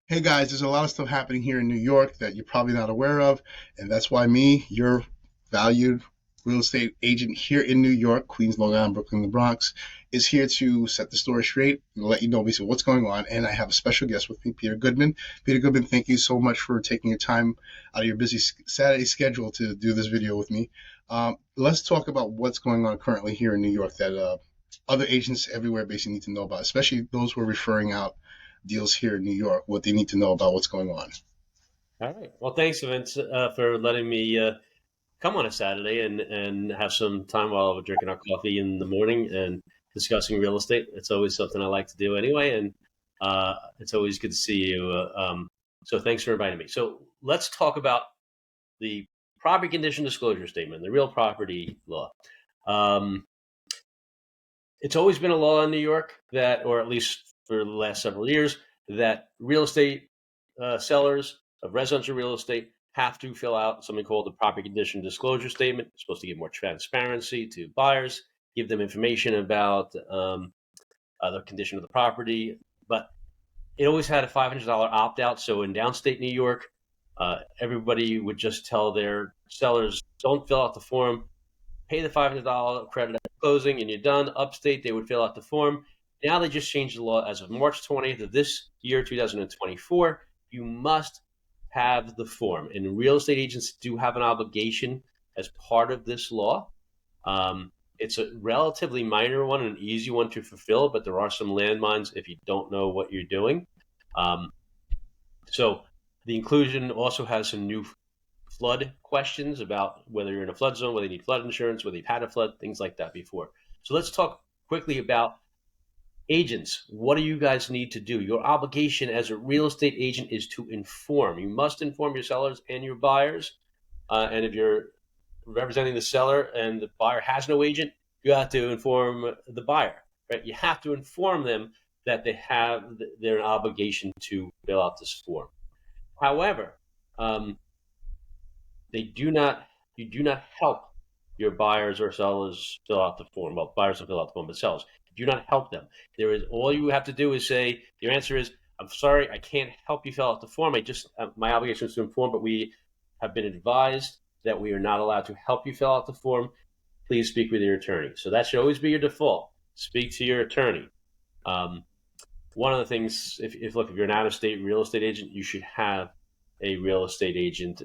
Hey guys, there's a lot of stuff happening here in New York that you're probably not aware of, and that's why me, your valued real estate agent here in New York, Queens, Long Island, Brooklyn, the Bronx, is here to set the story straight and let you know basically what's going on. And I have a special guest with me, Peter Goodman. Peter Goodman, thank you so much for taking your time out of your busy Saturday schedule to do this video with me. Let's talk about what's going on currently here in New York that other agents everywhere basically need to know about, especially those who are referring out deals here in New York, what they need to know about what's going on. All right. Well, thanks, Evantz, for letting me come on a Saturday and have some time while we're drinking our coffee in the morning and discussing real estate. It's always something I like to do anyway, and it's always good to see you. So thanks for inviting me. So let's talk about the property condition disclosure statement, the real property law. Um, it's always been a law in New York that, or at least for the last several years, that real estate sellers of residential real estate have to fill out something called the property condition disclosure statement. It's supposed to give more transparency to buyers, give them information about the condition of the property. But it always had a $500 opt out. So in downstate New York, everybody would just tell their sellers, don't fill out the form, pay the $500 credit at closing, and you're done. Upstate, they would fill out the form. Now they just changed the law as of March 20th of this year, 2024. You must have the form. And real estate agents do have an obligation as part of this law. It's a relatively minor one, an easy one to fulfill, but there are some landmines if you don't know what you're doing. So the inclusion also has some new flood questions about whether you're in a flood zone, whether you need flood insurance, whether you've had a flood, things like that before. So let's talk quickly about agents. What do you guys need to do? Your obligation as a real estate agent is to inform. You must inform your sellers and your buyers. And if you're representing the seller and the buyer has no agent, you have to inform the buyer, right? You have to inform them that they're an obligation to fill out this form. However, you do not help your buyers or sellers fill out the form. Well, buyers will fill out the form, but sellers do not help them. All you have to do is say, your answer is, I'm sorry, I can't help you fill out the form. My obligation is to inform, but we have been advised that we are not allowed to help you fill out the form. Please speak with your attorney. So that should always be your default. Speak to your attorney. One of the things, if you're an out-of-state real estate agent, you should have a real estate agent.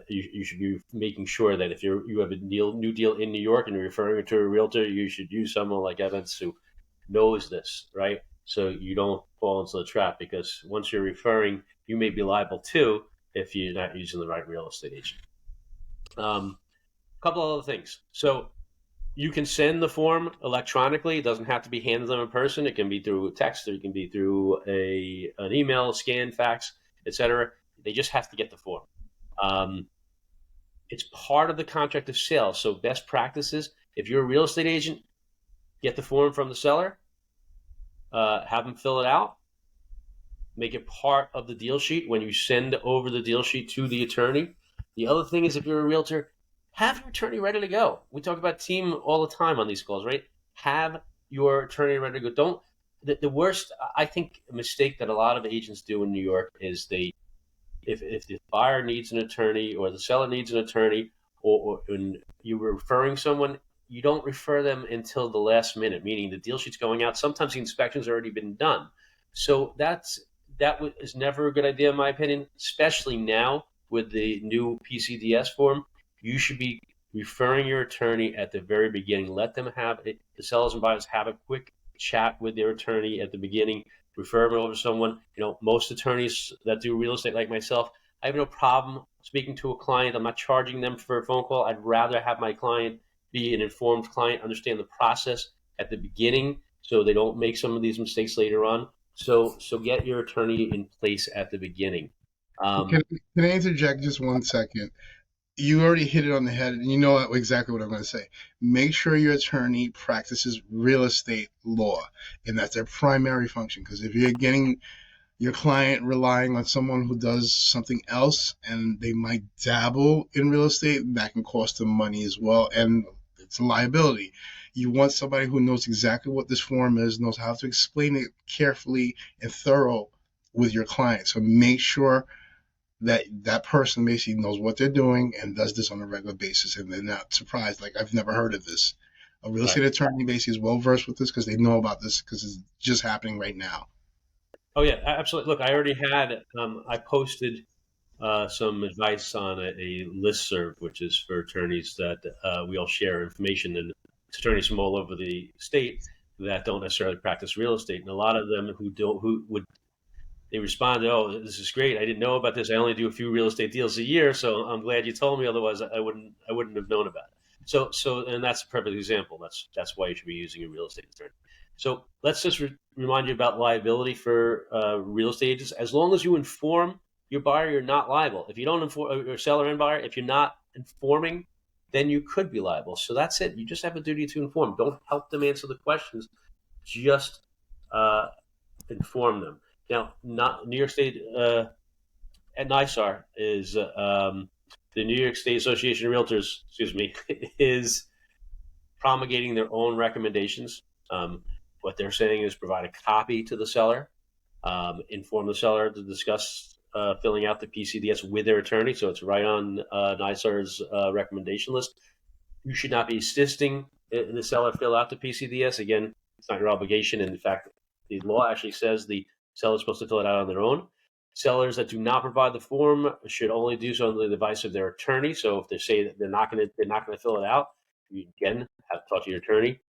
You should be making sure that if you have a new deal in New York and you're referring it to a realtor, you should use someone like Evantz who knows this, right? So you don't fall into the trap, because once you're referring, you may be liable too if you're not using the right real estate agent. A couple of other things. So you can send the form electronically. It doesn't have to be handed to them in person. It can be through text, or it can be through an email, scan, fax, etc. They just have to get the form. It's part of the contract of sale. So best practices, if you're a real estate agent, get the form from the seller, have them fill it out, make it part of the deal sheet when you send over the deal sheet to the attorney. The other thing is, if you're a realtor, have your attorney ready to go. We talk about team all the time on these calls, right? Have your attorney ready to go. The worst, I think, mistake that a lot of agents do in New York is if the buyer needs an attorney or the seller needs an attorney, or when you're referring someone, you don't refer them until the last minute, meaning the deal sheet's going out. Sometimes the inspection's already been done. So that is never a good idea, in my opinion, especially now with the new PCDS form. You should be referring your attorney at the very beginning. Let them have it. The sellers and buyers have a quick chat with their attorney at the beginning. Refer them over to someone. Most attorneys that do real estate, like myself, I have no problem speaking to a client. I'm not charging them for a phone call. I'd rather have my client be an informed client, understand the process at the beginning so they don't make some of these mistakes later on. So get your attorney in place at the beginning. Can I interject just 1 second? You already hit it on the head, and you know exactly what I'm going to say. Make sure your attorney practices real estate law, and that's their primary function. Because if you're getting your client relying on someone who does something else, and they might dabble in real estate, that can cost them money as well, and it's a liability. You want somebody who knows exactly what this form is, knows how to explain it carefully and thorough with your client. So make sure that that person basically knows what they're doing and does this on a regular basis, and they're not surprised. Like, I've never heard of this. A real estate attorney basically is well versed with this because they know about this because it's just happening right now. Oh yeah, absolutely. Look, I already had. I posted some advice on a listserv, which is for attorneys that we all share information, and it's attorneys from all over the state that don't necessarily practice real estate, and a lot of them who would they responded, "Oh, this is great. I didn't know about this. I only do a few real estate deals a year, so I'm glad you told me. Otherwise, I wouldn't have known about it." And that's a perfect example. That's why you should be using a real estate attorney. So let's just remind you about liability for real estate agents. As long as you inform your buyer, you're not liable. If you don't inform your seller and buyer, if you're not informing, then you could be liable. So that's it. You just have a duty to inform. Don't help them answer the questions. Just uh, inform them. Now, not New York State at NYSAR is the New York State Association of Realtors. Excuse me, is promulgating their own recommendations. What they're saying is provide a copy to the seller, inform the seller to discuss filling out the PCDS with their attorney. So it's right on NYSAR's recommendation list. You should not be assisting the seller fill out the PCDS. Again, it's not your obligation. And in fact, the law actually says the seller is supposed to fill it out on their own. Sellers that do not provide the form should only do so under the advice of their attorney. So if they say that they're not going to fill it out, you again have to talk to your attorney.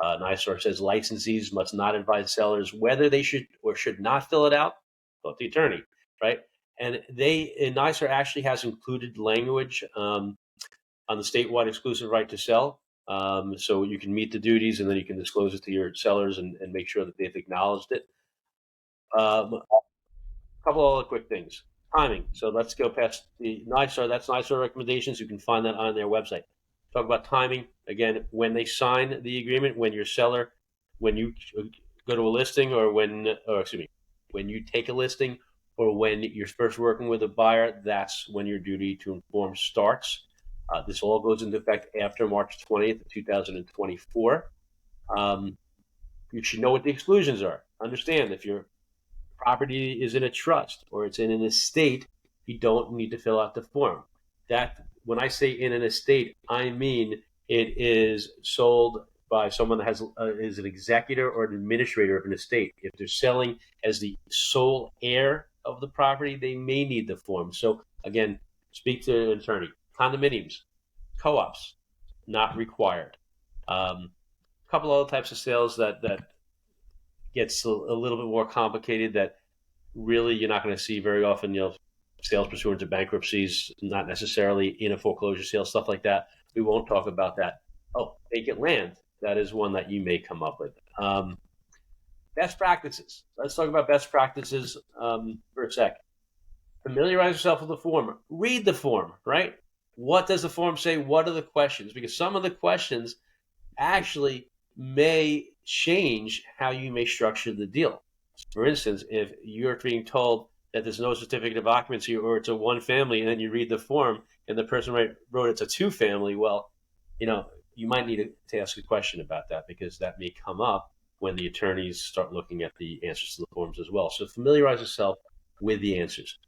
NYSAR says licensees must not advise sellers whether they should or should not fill it out. Talk to the attorney, right? And NYSAR actually has included language on the statewide exclusive right to sell. So you can meet the duties and then you can disclose it to your sellers and make sure that they've acknowledged it. A couple of other quick things. Timing. So let's go past the NYSAR. That's NYSAR recommendations. You can find that on their website. Talk about timing. Again, when they sign the agreement, when your seller, when you go to a listing when you take a listing or when you're first working with a buyer, that's when your duty to inform starts. This all goes into effect after March 20th, 2024. You should know what the exclusions are. Understand if your property is in a trust or it's in an estate, you don't need to fill out the form. That when I say in an estate, I mean it is sold by someone that is an executor or an administrator of an estate. If they're selling as the sole heir of the property, they may need the form. So again, speak to an attorney. Condominiums, co-ops, not required. Couple other types of sales that gets a little bit more complicated that really you're not going to see very often. Sales pursuant to bankruptcies, not necessarily in a foreclosure sale, stuff like that. We won't talk about that. Oh, vacant land. That is one that you may come up with. Best practices. Let's talk about best practices for a second. Familiarize yourself with the form. Read the form, right? What does the form say? What are the questions? Because some of the questions actually may change how you may structure the deal. For instance, if you're being told that there's no certificate of occupancy or it's a one family, and then you read the form and the person wrote it's a two family, well, you might need to ask a question about that because that may come up when the attorneys start looking at the answers to the forms as well. So familiarize yourself with the answers.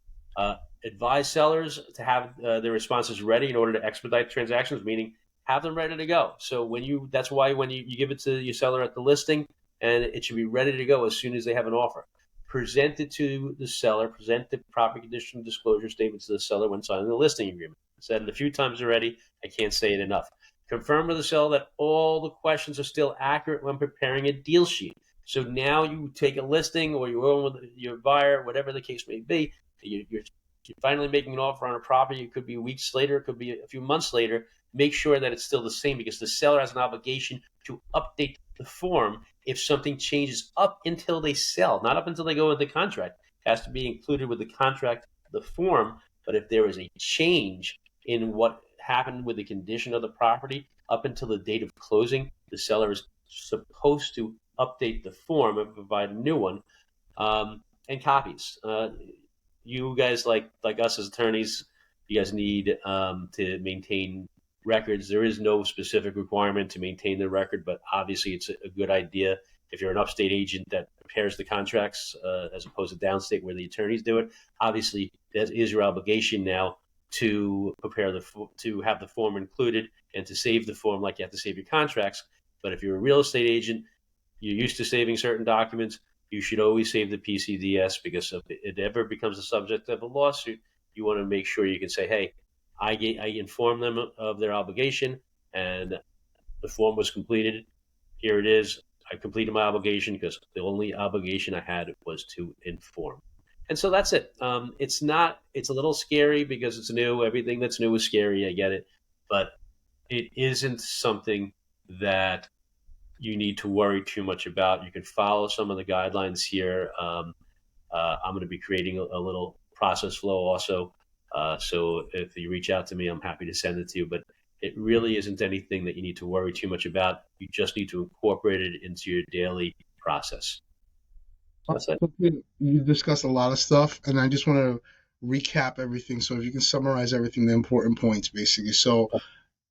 Advise sellers to have their responses ready in order to expedite transactions, meaning have them ready to go. So that's why when you give it to your seller at the listing, and it should be ready to go as soon as they have an offer. Present it to the seller, present the property condition disclosure statement to the seller when signing the listing agreement. I said it a few times already, I can't say it enough. Confirm with the seller that all the questions are still accurate when preparing a deal sheet. So now you take a listing or you're going with your buyer, whatever the case may be, you're finally making an offer on a property. It could be weeks later, it could be a few months later. Make sure that it's still the same because the seller has an obligation to update the form if something changes up until they sell, not up until they go into the contract. It has to be included with the contract, the form. But if there is a change in what happened with the condition of the property up until the date of closing, the seller is supposed to update the form and provide a new one. And copies. You guys, like us as attorneys, you guys need to maintain records. There is no specific requirement to maintain the record, but obviously it's a good idea if you're an upstate agent that prepares the contracts as opposed to downstate where the attorneys do it, obviously that is your obligation now to prepare to have the form included and to save the form like you have to save your contracts. But if you're a real estate agent, you're used to saving certain documents, you should always save the PCDS, because if it ever becomes a subject of a lawsuit, you want to make sure you can say, hey, I informed them of their obligation and the form was completed. Here it is. I completed my obligation because the only obligation I had was to inform. And so that's it. It's a little scary because it's new. Everything that's new is scary. I get it. But it isn't something that you need to worry too much about. You can follow some of the guidelines here. I'm going to be creating a little process flow also. So if you reach out to me, I'm happy to send it to you. But it really isn't anything that you need to worry too much about. You just need to incorporate it into your daily process. That's it. You discussed a lot of stuff, and I just want to recap everything. So if you can summarize everything, the important points, basically. So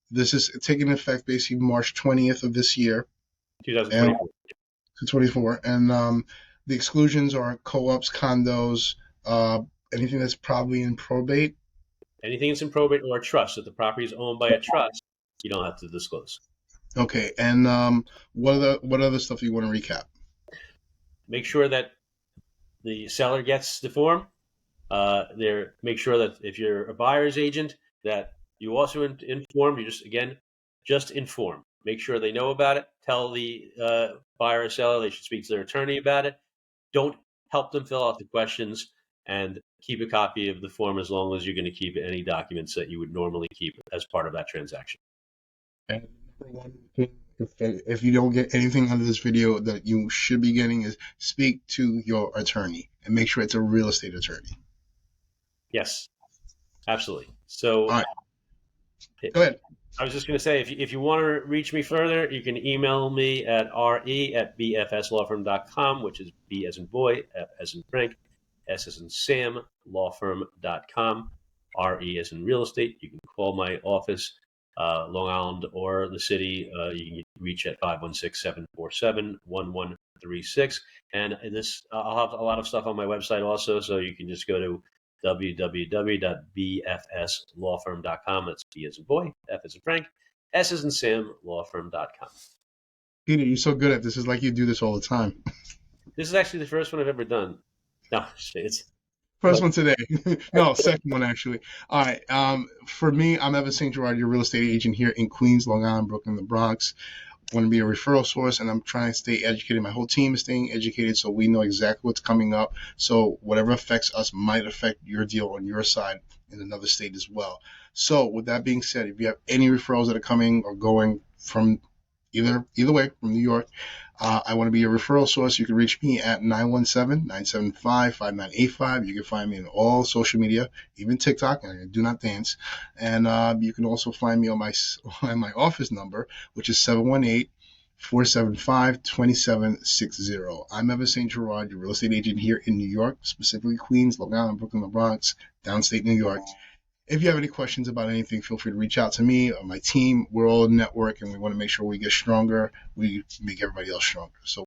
this is taking effect basically March 20th of this year. 2024. And the exclusions are co-ops, condos, anything that's probably in probate. Anything that's in probate or a trust. If the property is owned by a trust, you don't have to disclose. Okay. And what other stuff do you want to recap? Make sure that the seller gets the form. Make sure that if you're a buyer's agent, that you also inform. You just inform. Make sure they know about it. Tell the buyer or seller they should speak to their attorney about it. Don't help them fill out the questions, and keep a copy of the form as long as you're going to keep any documents that you would normally keep as part of that transaction. And number one thing, if you don't get anything out of this video that you should be getting, is speak to your attorney and make sure it's a real estate attorney. Yes, absolutely. So, all right. Go ahead. I was just going to say, if you want to reach me further, you can email me at re@bfslawfirm.com, which is B as in boy, F as in Frank, S as in Sam, lawfirm.com, RE as in real estate. You can call my office, Long Island or the city. You can reach at 516-747-1136. And I'll have a lot of stuff on my website also, so you can just go to www.bfslawfirm.com. That's B as in boy, F as in Frank, S as in Sam, lawfirm.com. Peter, you're so good at this. It's like you do this all the time. This is actually the first one I've ever done. No, it's first one today. No, second one actually. All right. For me, I'm Evantz Saint-Gerard, your real estate agent here in Queens, Long Island, Brooklyn, the Bronx. I want to be a referral source, and I'm trying to stay educated. My whole team is staying educated, so we know exactly what's coming up. So whatever affects us might affect your deal on your side in another state as well. So with that being said, if you have any referrals that are coming or going from either way from New York, I want to be a referral source. You can reach me at 917-975-5985. You can find me on all social media, even TikTok, and I do not dance. And you can also find me on my office number, which is 718-475-2760. I'm Evantz Saint-Gerard, your real estate agent here in New York, specifically Queens, Long Island, Brooklyn, the Bronx, downstate New York. If you have any questions about anything, feel free to reach out to me or my team. We're all a network, and we want to make sure we get stronger. We make everybody else stronger. So